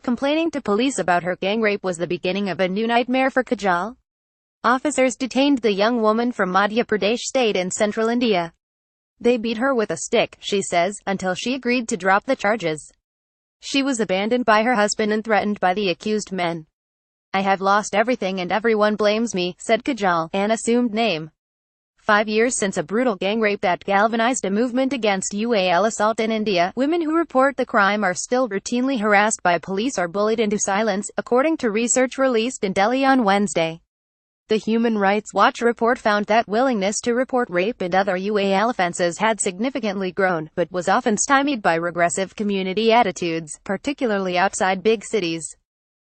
complaining to police about her gang rape was the beginning of a new nightmare for Kajal. Officers detained the young woman from Madhya Pradesh state in central India. They beat her with a stick, she says, until she agreed to drop the charges. She was abandoned by her husband and threatened by the accused men. "I have lost everything and everyone blames me," said Kajal, an assumed name. 5 years since a brutal gang rape that galvanized a movement against UAL assault in India, women who report the crime are still routinely harassed by police or bullied into silence, according to research released in Delhi on Wednesday. The Human Rights Watch report found that willingness to report rape and other UAL offenses had significantly grown, but was often stymied by regressive community attitudes, particularly outside big cities.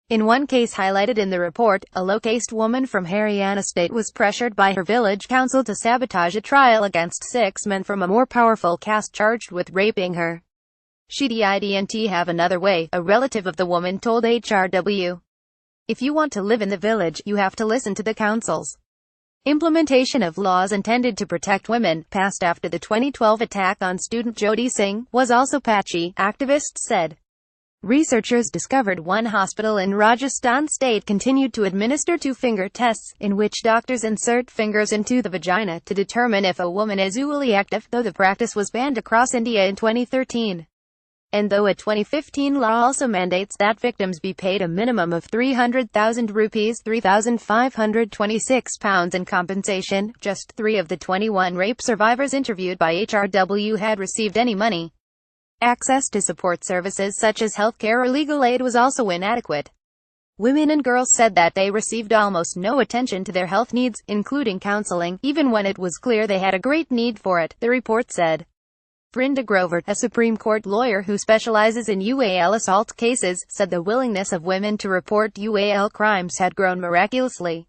In one case highlighted in the report, a low-caste woman from Haryana state was pressured by her village council to sabotage a trial against 6 men from a more powerful caste charged with raping her. "She didn't have another way," a relative of the woman told HRW. "If you want to live in the village, you have to listen to the councils." Implementation of laws intended to protect women, passed after the 2012 attack on student Jyoti Singh, was also patchy, activists said. Researchers discovered one hospital in Rajasthan state continued to administer 2-finger tests, in which doctors insert fingers into the vagina to determine if a woman is ooly active, though the practice was banned across India in 2013. And though a 2015 law also mandates that victims be paid a minimum of 300,000 rupees £3,526 in compensation, just 3 of the 21 rape survivors interviewed by HRW had received any money. Access to support services such as healthcare or legal aid was also inadequate. Women and girls said that they received almost no attention to their health needs, including counseling, even when it was clear they had a great need for it, the report said. Brinda Grover, a Supreme Court lawyer who specializes in UAL assault cases, said the willingness of women to report UAL crimes had grown miraculously.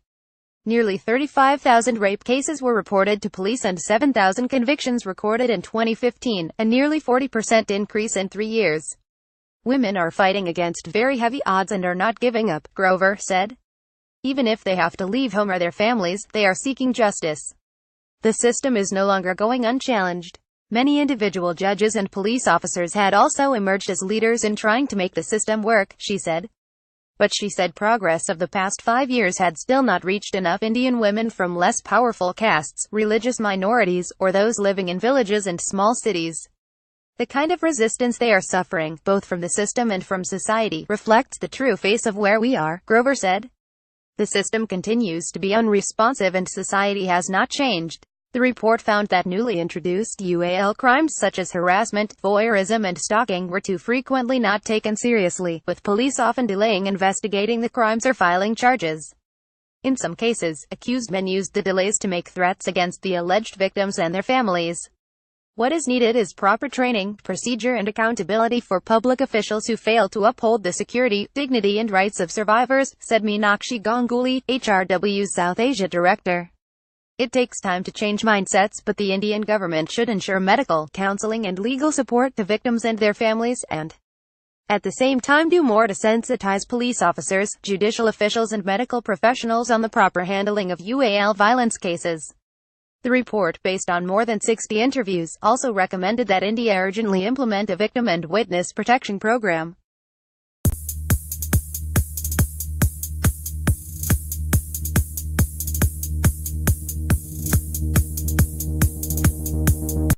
Nearly 35,000 rape cases were reported to police and 7,000 convictions recorded in 2015, a nearly 40% increase in 3 years. "Women are fighting against very heavy odds and are not giving up," Grover said. "Even if they have to leave home or their families, they are seeking justice. The system is no longer going unchallenged." Many individual judges and police officers had also emerged as leaders in trying to make the system work, she said. But she said progress of the past 5 years had still not reached enough Indian women from less powerful castes, religious minorities, or those living in villages and small cities. "The kind of resistance they are suffering, both from the system and from society, reflects the true face of where we are," Grover said. "The system continues to be unresponsive and society has not changed." The report found that newly introduced UAL crimes such as harassment, voyeurism and stalking were too frequently not taken seriously, with police often delaying investigating the crimes or filing charges. In some cases, accused men used the delays to make threats against the alleged victims and their families. "What is needed is proper training, procedure and accountability for public officials who fail to uphold the security, dignity and rights of survivors," said Meenakshi Ganguly, HRW's South Asia director. "It takes time to change mindsets, but the Indian government should ensure medical, counseling and legal support to victims and their families, and at the same time do more to sensitize police officers, judicial officials and medical professionals on the proper handling of UAL violence cases." The report, based on more than 60 interviews, also recommended that India urgently implement a victim and witness protection program.